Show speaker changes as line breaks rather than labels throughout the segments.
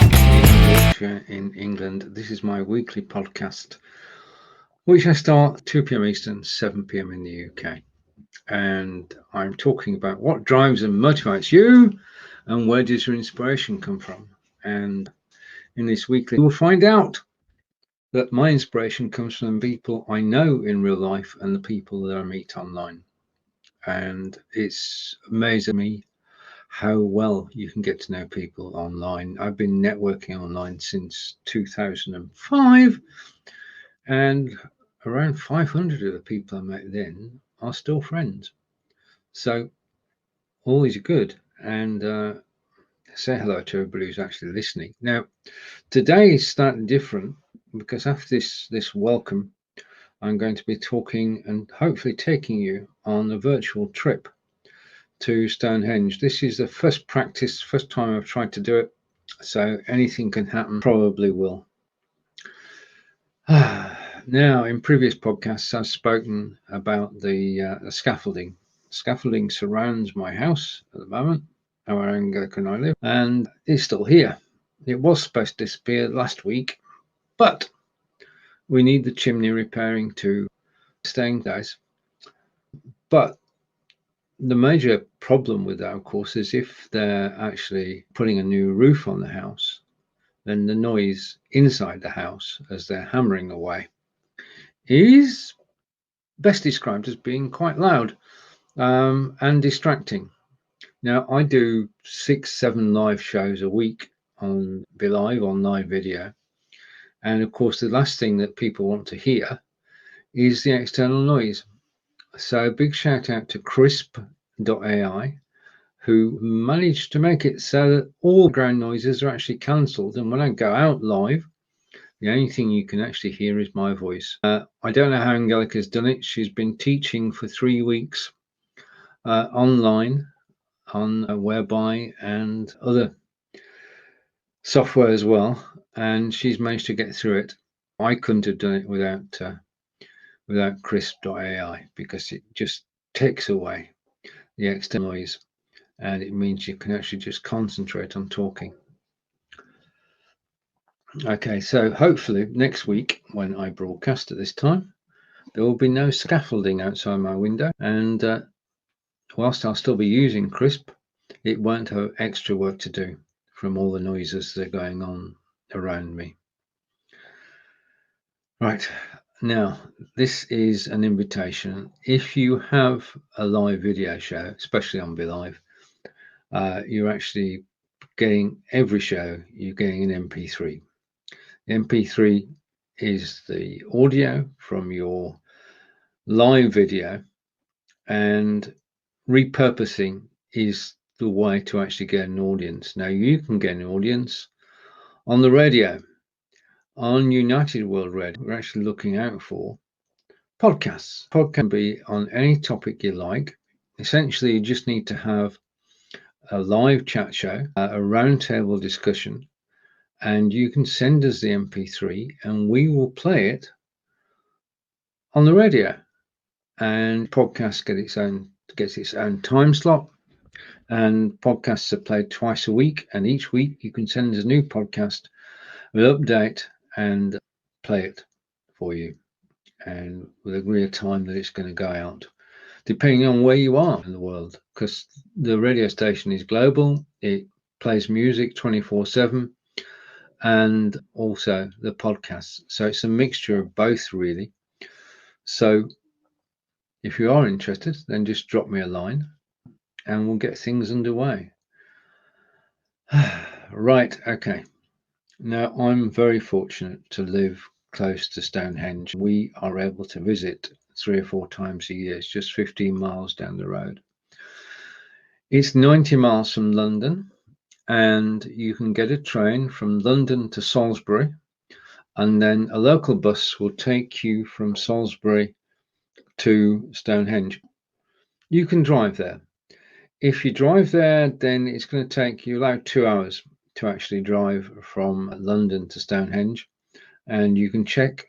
in Yorkshire in England. This is my weekly podcast, which I start 2 p.m. Eastern, 7 p.m. in the UK. And I'm talking about what drives and motivates you and where does your inspiration come from. And in this weekly, you'll find out that my inspiration comes from people I know in real life and the people that I meet online. And it's amazing me how well you can get to know people online. I've been networking online since 2005, and around 500 of the people I met then are still friends. So all is good. And say hello to everybody who's actually listening. Now, today is slightly different because after this welcome, I'm going to be talking and hopefully taking you on a virtual trip to Stonehenge. This is the first time I've tried to do it, so anything can happen, probably will. Now, in previous podcasts, I've spoken about the scaffolding. Scaffolding surrounds my house at the moment, our Anglican I live, and it's still here. It was supposed to disappear last week, but we need the chimney repairing to staying place. But the major problem with that, of course, is if they're actually putting a new roof on the house, then the noise inside the house as they're hammering away is best described as being quite loud and distracting. Now, I do 6-7 live shows a week on live video. And of course, the last thing that people want to hear is the external noise. So big shout out to Crisp.ai, who managed to make it so that all ground noises are actually cancelled. And when I go out live, the only thing you can actually hear is my voice. I don't know how Angelica's done it. She's been teaching for 3 weeks online on Whereby and other software as well. And she's managed to get through it. I couldn't have done it without Crisp.ai because it just takes away the external noise and it means you can actually just concentrate on talking. Okay, so hopefully next week when I broadcast at this time, there will be no scaffolding outside my window, and whilst I'll still be using Crisp, it won't have extra work to do from all the noises that are going on around me. Right, now this is an invitation. If you have a live video show, especially on BeLive, you're actually getting every show, you're getting an MP3. MP3 is the audio from your live video, and repurposing is the way to actually get an audience. Now, you can get an audience on the radio. On United World Radio, we're actually looking out for podcasts. Podcast can be on any topic you like. Essentially, you just need to have a live chat show, a roundtable discussion, and you can send us the MP3 and we will play it on the radio. And podcast gets its own time slot, and podcasts are played twice a week, and each week you can send us a new podcast, we'll update and play it for you, and we'll agree a time that it's going to go out depending on where you are in the world, because the radio station is global. It plays music 24/7 and also the podcasts. So it's a mixture of both, really. So if you are interested, then just drop me a line and we'll get things underway. Right, okay. Now, I'm very fortunate to live close to Stonehenge. We are able to visit 3 or 4 times a year. It's just 15 miles down the road. It's 90 miles from London, and you can get a train from London to Salisbury, and then a local bus will take you from Salisbury to Stonehenge. You can drive there. If you drive there, then it's going to take you about 2 hours to actually drive from London to Stonehenge, and you can check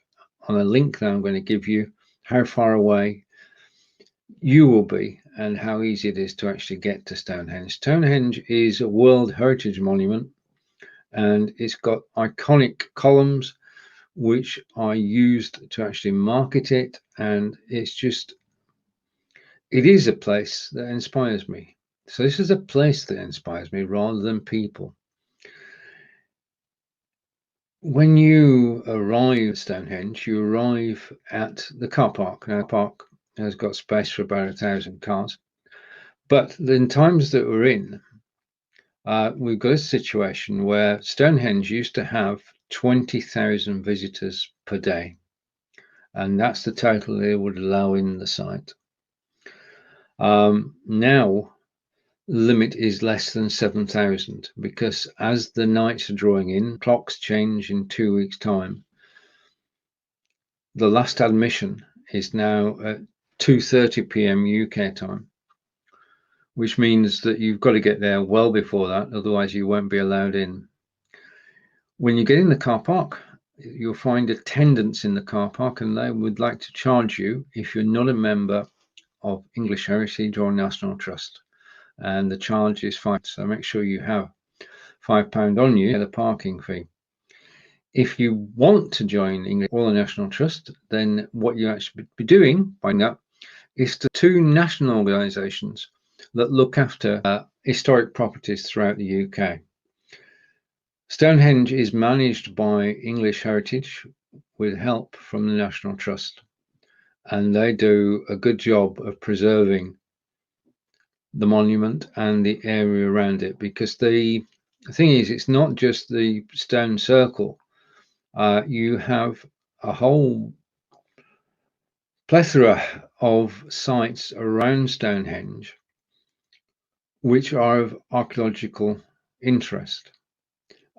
on a link that I'm going to give you how far away you will be and how easy it is to actually get to Stonehenge. Stonehenge is a World Heritage Monument, and it's got iconic columns which I used to actually market it, and it is a place that inspires me. So this is a place that inspires me rather than people. When you arrive at Stonehenge, you arrive at the car park. Now, the park has got space for about 1,000 cars. But in times that we're in, we've got a situation where Stonehenge used to have 20,000 visitors per day. And that's the total they would allow in the site. Now, limit is less than 7,000 because as the nights are drawing in, clocks change in 2 weeks' time. The last admission is now at 2:30 p.m. UK time, which means that you've got to get there well before that, otherwise you won't be allowed in. When you get in the car park, you'll find attendants in the car park, and they would like to charge you if you're not a member of English Heritage or National Trust. And the charge is £5, so make sure you have £5 on you, the parking fee. If you want to join English or the National Trust, then what you actually be doing by now is the two national organisations that look after historic properties throughout the UK. Stonehenge is managed by English Heritage with help from the National Trust, and they do a good job of preserving the monument and the area around it, because the thing is, it's not just the stone circle. You have a whole plethora of sites around Stonehenge which are of archaeological interest.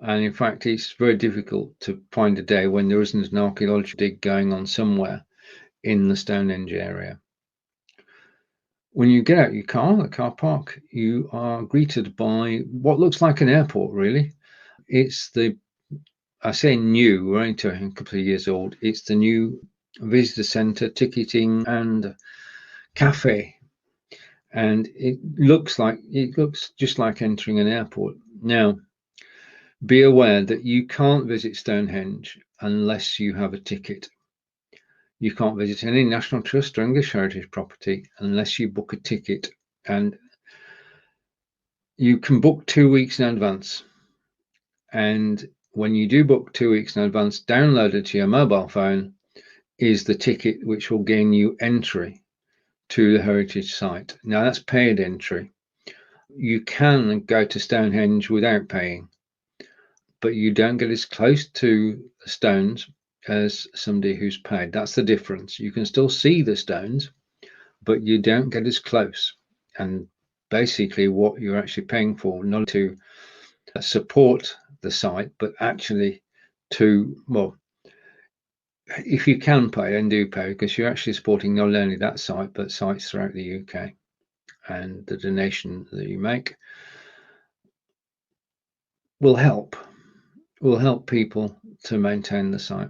And in fact, it's very difficult to find a day when there isn't an archaeological dig going on somewhere in the Stonehenge area. When you get out your car, the car park, you are greeted by what looks like an airport, really. It's I say new, we're only a couple of years old. It's the new visitor centre, ticketing and cafe. And it looks just like entering an airport. Now, be aware that you can't visit Stonehenge unless you have a ticket. You can't visit any National Trust or English Heritage property unless you book a ticket, and you can book 2 weeks in advance. And when you do book 2 weeks in advance, downloaded to your mobile phone is the ticket which will gain you entry to the heritage site. Now, that's paid entry. You can go to Stonehenge without paying, but you don't get as close to the stones as somebody who's paid. That's the difference. You can still see the stones, but you don't get as close. And basically what you're actually paying for, not to support the site, but actually to, well, if you can pay, then do pay, because you're actually supporting not only that site, but sites throughout the UK. And the donation that you make will help people to maintain the site.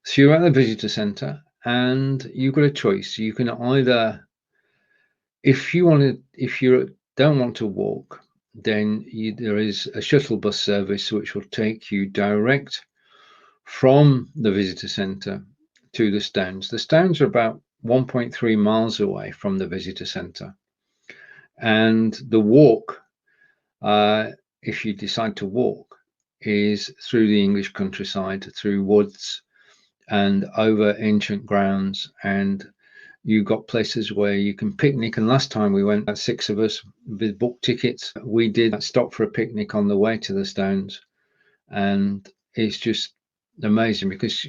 So you're at the visitor centre, and you've got a choice. You can either, if you don't want to walk, then there is a shuttle bus service which will take you direct from the visitor centre to the stones. The stones are about 1.3 miles away from the visitor centre, and the walk, if you decide to walk, is through the English countryside, through woods and over ancient grounds, and you've got places where you can picnic. And last time we went, 6 of us with book tickets, we did stop for a picnic on the way to the stones, and it's just amazing because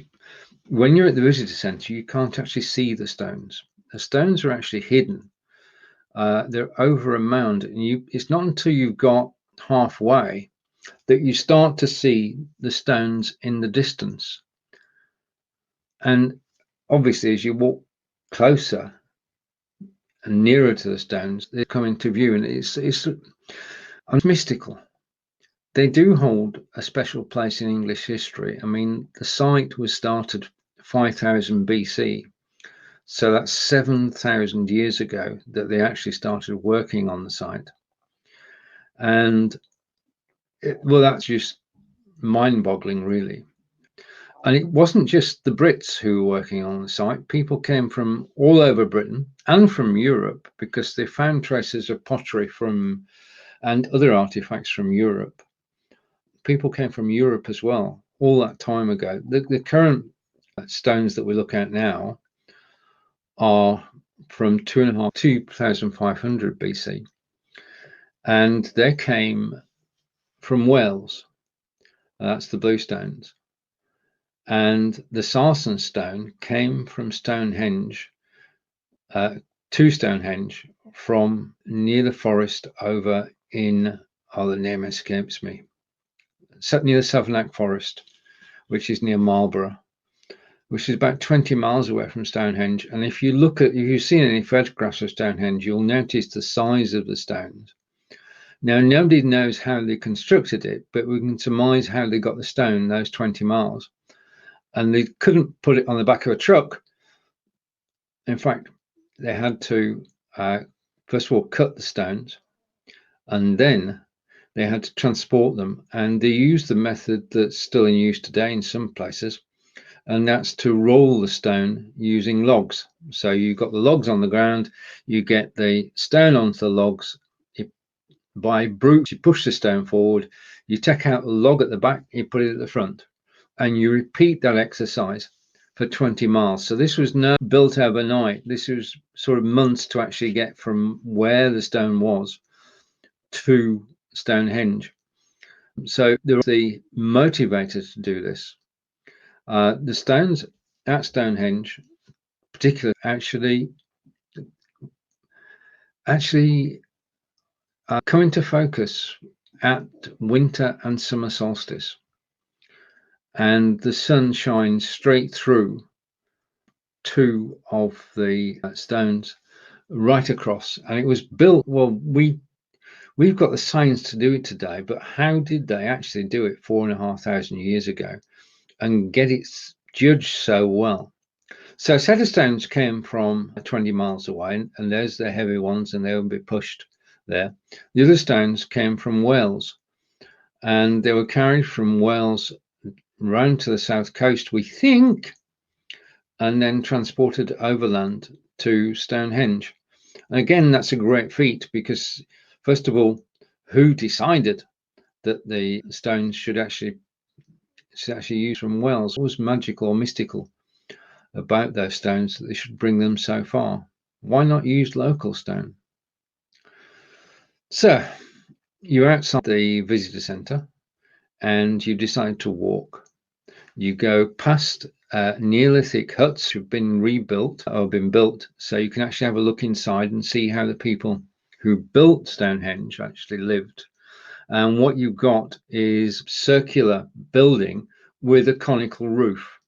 when you're at the visitor centre, you can't actually see the stones. The stones are actually hidden. They're over a mound, and it's not until you've got halfway that you start to see the stones in the distance. And obviously, as you walk closer and nearer to the stones, they come into view, and it's mystical. They do hold a special place in English history. I mean, the site was started 5000 BC, so that's 7,000 years ago that they actually started working on the site. And Well, that's just mind-boggling, really. And it wasn't just the Brits who were working on the site. People came from all over Britain and from Europe because they found traces of pottery from and other artifacts from Europe. People came from Europe as well all that time ago. The current stones that we look at now are from 2,500 BC, and they came from Wales. That's the blue stones. And the sarsen stone came from Stonehenge, to Stonehenge from near the forest over in, the name escapes me, near the Savernake Forest, which is near Marlborough, which is about 20 miles away from Stonehenge. And if you've seen any photographs of Stonehenge, you'll notice the size of the stones. Now, nobody knows how they constructed it, but we can surmise how they got the stone those 20 miles. And they couldn't put it on the back of a truck. In fact, they had to, first of all, cut the stones, and then they had to transport them. And they used the method that's still in use today in some places, and that's to roll the stone using logs. So you've got the logs on the ground, you get the stone onto the logs. By brute, you push the stone forward, you take out the log at the back, you put it at the front, and you repeat that exercise for 20 miles. So this was not built overnight. This was sort of months to actually get from where the stone was to Stonehenge. So there was the motivator to do this. The stones at Stonehenge, particularly, actually come into focus at winter and summer solstice, and the sun shines straight through two of the stones right across. And it was built, well, we've got the science to do it today, but how did they actually do it 4,500 years ago and get it judged so well? So a set of stones came from 20 miles away, and there's the heavy ones, and they will be pushed there. The other stones came from Wales, and they were carried from Wales round to the south coast, we think, and then transported overland to Stonehenge. And again, that's a great feat because, first of all, who decided that the stones should actually use from Wales? What was magical or mystical about those stones that they should bring them so far? Why not use local stone? So you're outside the visitor centre and you decide to walk. You go past Neolithic huts who've been rebuilt or been built, so you can actually have a look inside and see how the people who built Stonehenge actually lived. And what you've got is circular building with a conical roof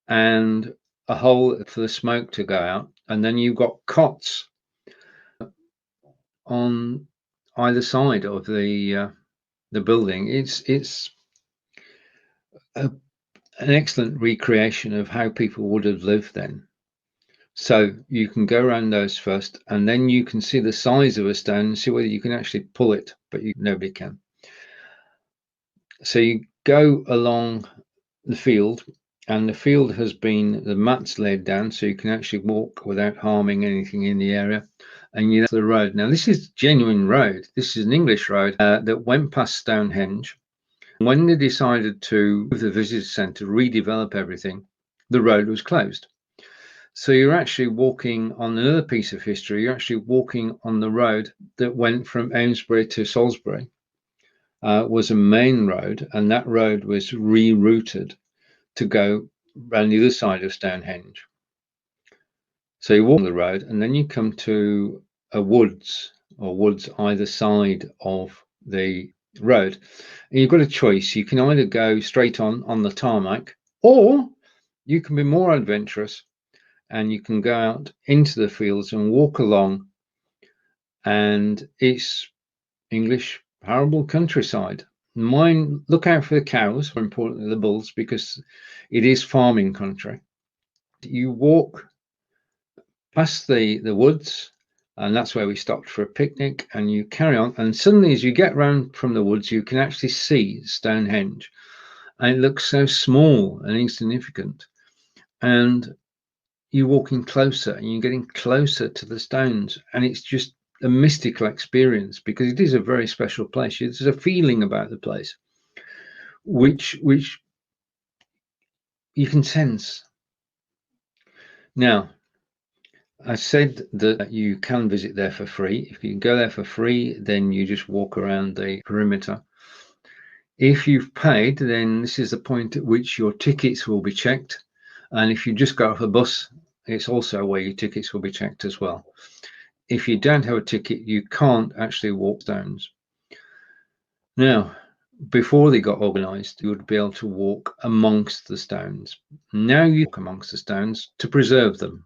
and a hole for the smoke to go out. And then you've got cots on either side of the building. It's an excellent recreation of how people would have lived then. So you can go around those first, and then you can see the size of a stone and see whether you can actually pull it, but nobody can. So you go along the field, and the field has been, the mats laid down so you can actually walk without harming anything in the area. And you the road. Now this is genuine road. This is an English road that went past Stonehenge. When they decided to move the visitor centre, redevelop everything, the road was closed. So you're actually walking on another piece of history. You're actually walking on the road that went from Amesbury to Salisbury. Was a main road, and that road was rerouted to go around the other side of Stonehenge. So you walk the road, and then you come to a woods either side of the road. And you've got a choice. You can either go straight on the tarmac, or you can be more adventurous and you can go out into the fields and walk along. And it's English arable countryside. Look out for the cows, more importantly the bulls, because it is farming country. You walk past the woods, And that's where we stopped for a picnic, and you carry on. And suddenly, as you get round from the woods, you can actually see Stonehenge. And it looks so small and insignificant. And you're walking closer and you're getting closer to the stones. And it's just a mystical experience because it is a very special place. There's a feeling about the place which you can sense. Now, I said that you can visit there for free. If you go there for free, then you just walk around the perimeter. If you've paid, then this is the point at which your tickets will be checked. And if you just go off a bus, it's also where your tickets will be checked as well. If you don't have a ticket, you can't actually walk stones. Now, before they got organised, you would be able to walk amongst the stones. Now you walk amongst the stones to preserve them.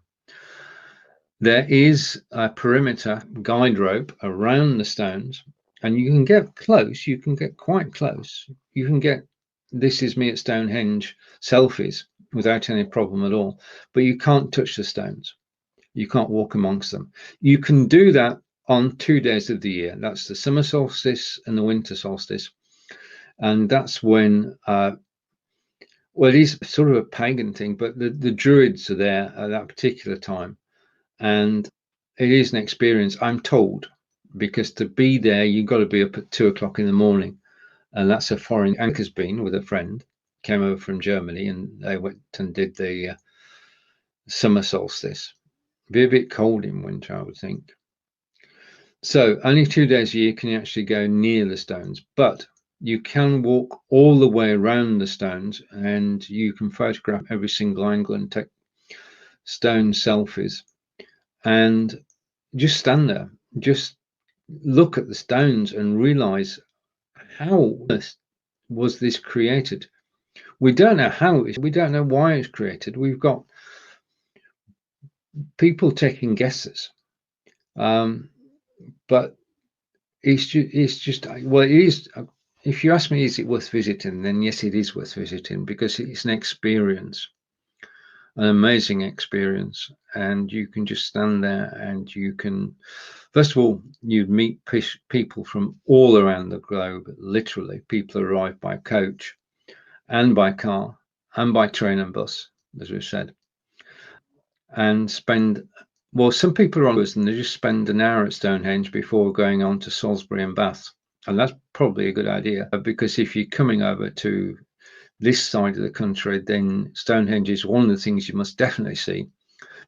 There is a perimeter guide rope around the stones, and you can get close. You can get quite close. You can get "This is me at Stonehenge" selfies without any problem at all, but you can't touch the stones. You can't walk amongst them. You can do that on 2 days of the year. That's the summer solstice and the winter solstice. And that's when, well, it is sort of a pagan thing, but the druids are there at that particular time. And it is an experience, I'm told, because to be there, you've got to be up at 2 o'clock in the morning. And that's a foreign. Anker's been with a friend, came over from Germany, and they went and did the summer solstice. Be a bit cold in winter, I would think. So only 2 days a year can you actually go near the stones, but you can walk all the way around the stones, and you can photograph every single angle and take stone selfies. And just stand there, just look at the stones and realize how was this created. We don't know how we don't know why it's created. We've got people taking guesses, but it's just well, it is. If you ask me, is it worth visiting? Then yes, it is worth visiting because it's an experience, an amazing experience, and you can just stand there and you can. First of all, you'd meet people from all around the globe. Literally, people arrive by coach and by car and by train and bus, as we've said, and spend. Well, some people are on bus and they just spend an hour at Stonehenge before going on to Salisbury and Bath, and that's probably a good idea because if you're coming over to this side of the country, then Stonehenge is one of the things you must definitely see,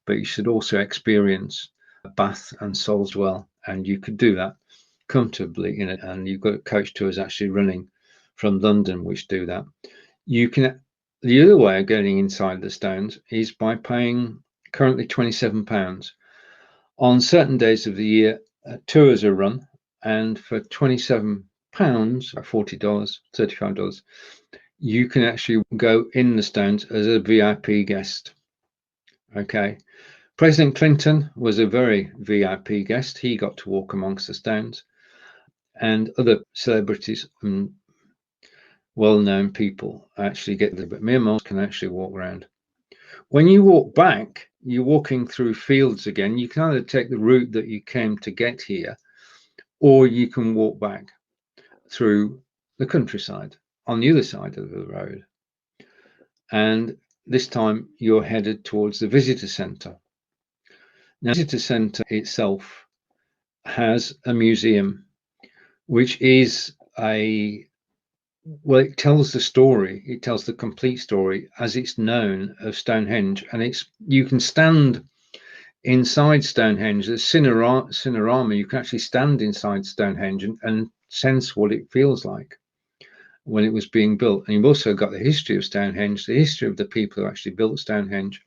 but you should also experience Bath and Salisbury, and you could do that comfortably in it. And you've got coach tours actually running from London which do that. You can. The other way of getting inside the stones is by paying currently £27. On certain days of the year, tours are run, and for £27, $40, $35, you can actually go in the stones as a VIP guest. Okay. President Clinton was a very VIP guest. He got to walk amongst the stones, and other celebrities and well-known people actually get there, but mere mortals can actually walk around. When you walk back, you're walking through fields again. You can either take the route that you came to get here, or you can walk back through the countryside on the other side of the road. And this time you're headed towards the visitor centre. Now, the visitor centre itself has a museum, which is well, it tells the story. It tells the complete story as it's known of Stonehenge, and you can stand inside Stonehenge. There's Cinerama. You can actually stand inside Stonehenge and sense what it feels like when it was being built. And you've also got the history of Stonehenge, the history of the people who actually built Stonehenge,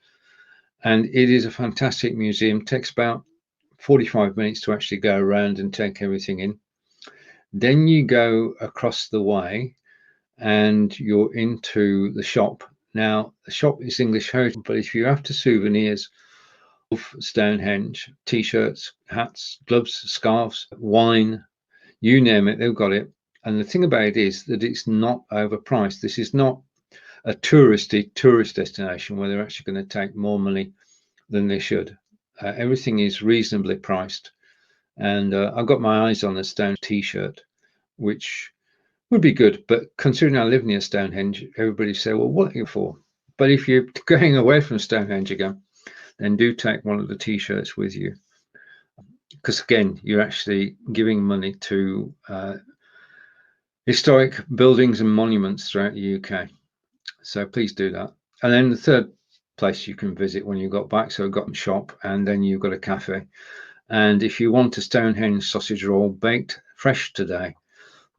and it is a fantastic museum. It takes about 45 minutes to actually go around and take everything in. Then you go across the way and you're into the shop. Now, the shop is English heritage, but if you're after souvenirs of Stonehenge, t-shirts, hats, gloves, scarves, wine, you name it, they've got it. And the thing about it is that it's not overpriced. This is not a tourist destination where they're actually going to take more money than they should. Everything is reasonably priced. And I've got my eyes on a stone t-shirt, which would be good. But considering I live near Stonehenge, everybody say, well, what are you for? But if you're going away from Stonehenge again, then do take one of the t-shirts with you. Because again, you're actually giving money to historic buildings and monuments throughout the UK. So please do that. And then the third place you can visit when you got back, so I've got a shop, and then you've got a cafe. And if you want a Stonehenge sausage roll baked fresh today,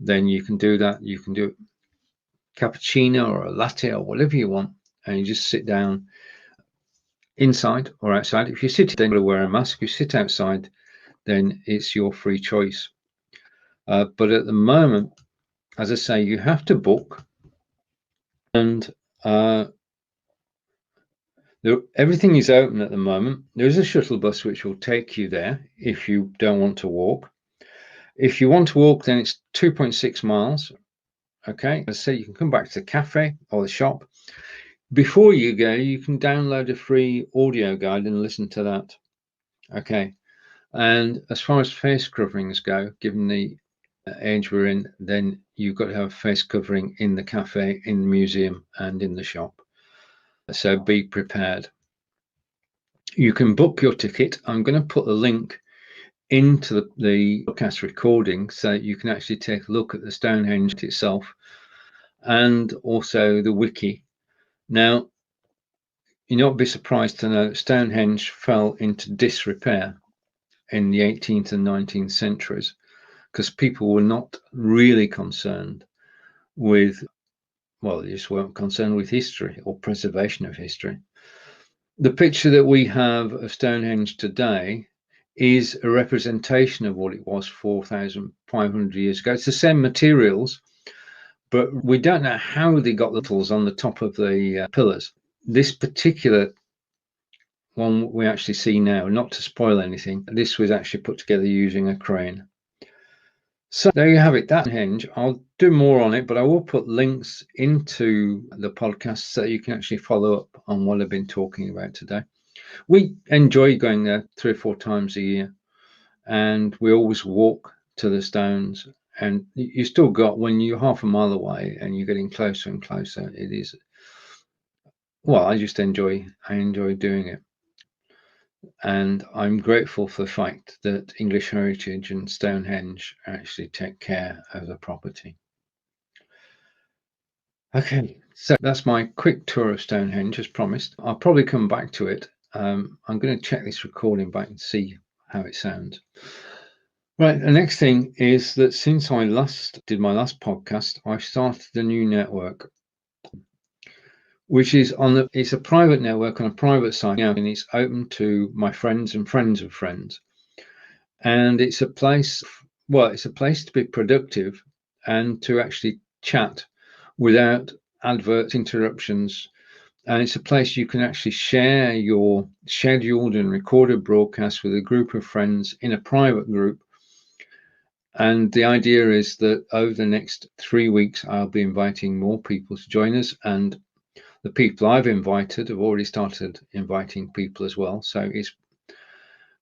then you can do that. You can do a cappuccino or a latte or whatever you want, and you just sit down inside or outside. If you sit, then you've got to wear a mask. If you sit outside, then it's your free choice. But at the moment, as I say, you have to book, and everything is open at the moment. There's a shuttle bus which will take you there if you don't want to walk. If you want to walk, then it's 2.6 miles. Okay, so you can come back to the cafe or the shop. Before you go, you can download a free audio guide and listen to that. Okay, and as far as face coverings go, given the age we're in, then you've got to have face covering in the cafe, in the museum, and in the shop. So be prepared. You can book your ticket. I'm going to put a link into the podcast recording so that you can actually take a look at the Stonehenge itself and also the wiki. Now, you'll not be surprised to know that Stonehenge fell into disrepair in the 18th and 19th centuries because people were not really concerned with, well, they just weren't concerned with history or preservation of history. The picture that we have of Stonehenge today is a representation of what it was 4,500 years ago. It's the same materials, but we don't know how they got the tools on the top of the pillars. This particular one we actually see now, not to spoil anything, this was actually put together using a crane. So there you have it, that Stonehenge. I'll do more on it, but I will put links into the podcast so you can actually follow up on what I've been talking about today. We enjoy going there 3 or 4 times a year, and we always walk to the stones. And you still got, when you're half a mile away and you're getting closer and closer, it is, well, I enjoy doing it. And I'm grateful for the fact that English Heritage and Stonehenge actually take care of the property. Okay, so that's my quick tour of Stonehenge, as promised. I'll probably come back to it. I'm going to check this recording back and see how it sounds. Right, the next thing is that since I last did my last podcast, I've started a new network, which is it's a private network on a private site now, and it's open to my friends and friends of friends. And it's a place to be productive and to actually chat without advert interruptions. And it's a place you can actually share your scheduled and recorded broadcasts with a group of friends in a private group. And the idea is that over the next 3 weeks, I'll be inviting more people to join us. And the people I've invited have already started inviting people as well. So it's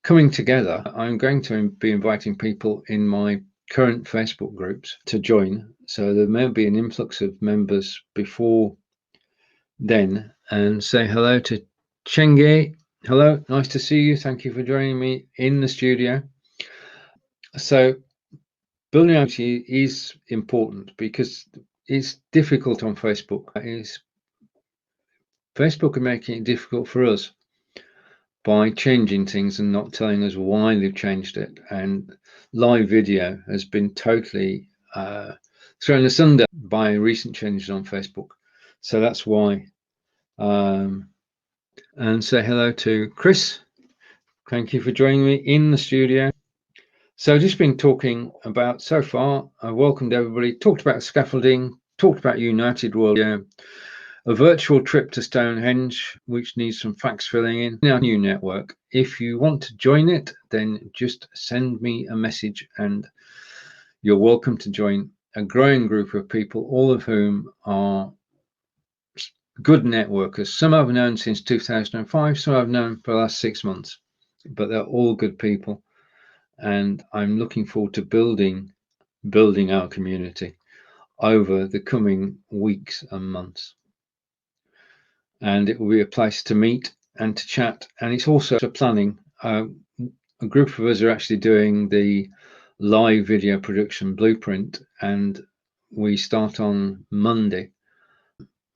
coming together. I'm going to be inviting people in my current Facebook groups to join. So there may be an influx of members before then. And say hello to Chenge. Hello, nice to see you. Thank you for joining me in the studio. So building community is important because it's difficult on Facebook. Facebook are making it difficult for us by changing things and not telling us why they've changed it. And live video has been totally thrown asunder by recent changes on Facebook. So that's why. And say hello to Chris. Thank you for joining me in the studio. So just been talking about so far. I welcomed everybody, talked about scaffolding, talked about United World, a virtual trip to Stonehenge, which needs some facts filling in our new network. If you want to join it, then just send me a message and you're welcome to join a growing group of people, all of whom are good networkers. Some I've known since 2005, some I've known for the last 6 months, but they're all good people. and I'm looking forward to building our community over the coming weeks and months. And it will be a place to meet and to chat, and it's also planning. A group of us are actually doing the live video production blueprint, and we start on Monday,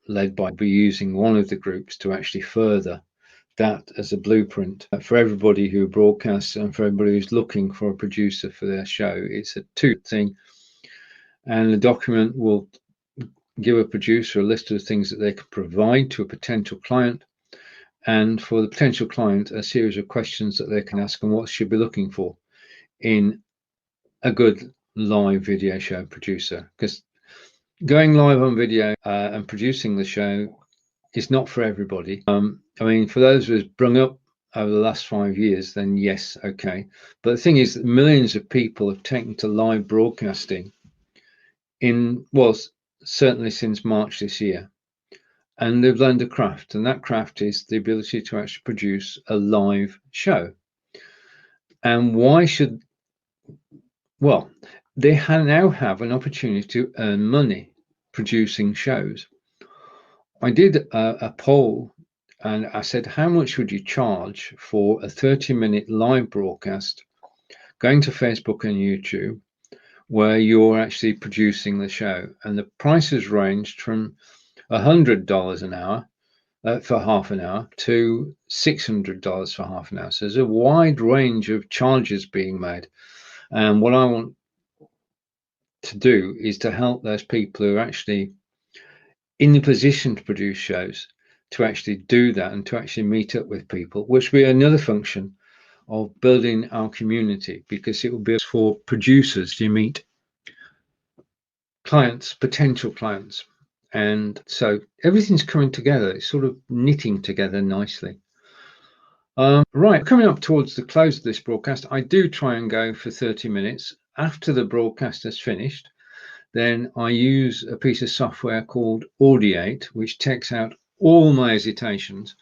led by using one of the groups to actually further that as a blueprint for everybody who broadcasts and for everybody who's looking for a producer for their show. It's a two thing, and the document will give a producer a list of the things that they can provide to a potential client, and for the potential client a series of questions that they can ask and what should be looking for in a good live video show producer. Because going live on video and producing the show is not for everybody. I mean, for those who've sprung up over the last 5 years, then yes, okay. But the thing is that millions of people have taken to live broadcasting certainly since March this year. And they've learned a craft, and that craft is the ability to actually produce a live show. And they now have an opportunity to earn money producing shows. I did a poll, and I said, how much would you charge for a 30-minute live broadcast going to Facebook and YouTube where you're actually producing the show? And the prices ranged from $100 an hour for half an hour to $600 for half an hour. So there's a wide range of charges being made. And what I want to do is to help those people who are actually in the position to produce shows to actually do that and to actually meet up with people, which will be another function of building our community, because it will be for producers to meet clients, potential clients. And so everything's coming together. It's sort of knitting together nicely. Right, coming up towards the close of this broadcast, I do try and go for 30 minutes. After the broadcast is finished, then I use a piece of software called Audiate, which takes out all my hesitations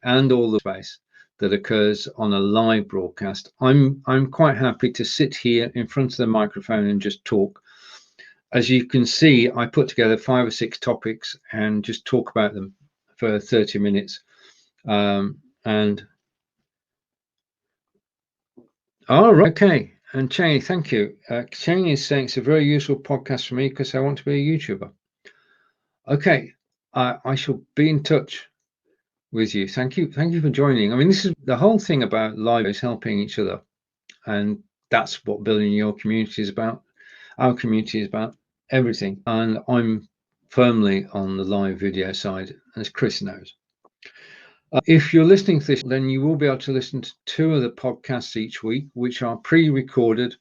and all the space that occurs on a live broadcast. I'm quite happy to sit here in front of the microphone and just talk. As you can see, I put together 5 or 6 topics and just talk about them for 30 minutes. And all right, okay. And Cheney, thank you. Cheney is saying it's a very useful podcast for me because I want to be a YouTuber. Okay, I shall be in touch with you. Thank you for joining. I mean, this is the whole thing about live is helping each other, and that's what building your community is about. Our community is about everything, and I'm firmly on the live video side, as Chris knows. If you're listening to this, then you will be able to listen to 2 of the podcasts each week, which are pre-recorded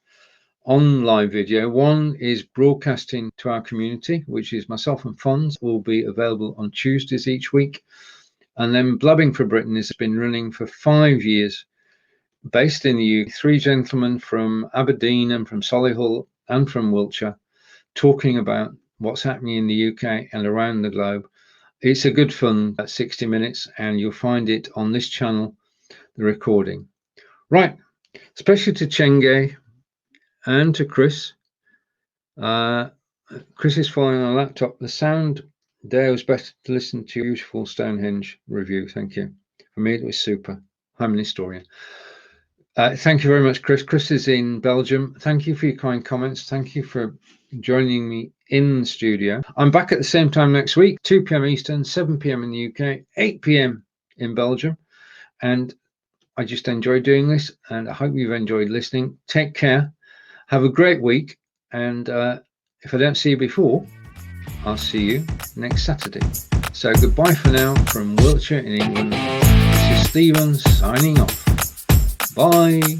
on live video. One is broadcasting to our community, which is myself and Fonz, will be available on Tuesdays each week. And then Blabbing for Britain has been running for 5 years, based in the UK. 3 gentlemen from Aberdeen and from Solihull and from Wiltshire, talking about what's happening in the UK and around the globe. It's a good fun at 60 minutes, and you'll find it on this channel, the recording. Right, especially to Chenge and to Chris. Chris is following on a laptop. The sound there was better to listen to your beautiful Stonehenge review. Thank you. For me, it was super. I'm an historian. Thank you very much, Chris. Chris is in Belgium. Thank you for your kind comments. Thank you for joining me in the studio. I'm back at the same time next week, 2 p.m. Eastern, 7 p.m. in the UK, 8 p.m. in Belgium. And I just enjoy doing this, and I hope you've enjoyed listening. Take care. Have a great week. And if I don't see you before, I'll see you next Saturday. So goodbye for now from Wiltshire in England. This is Stephen signing off. Bye.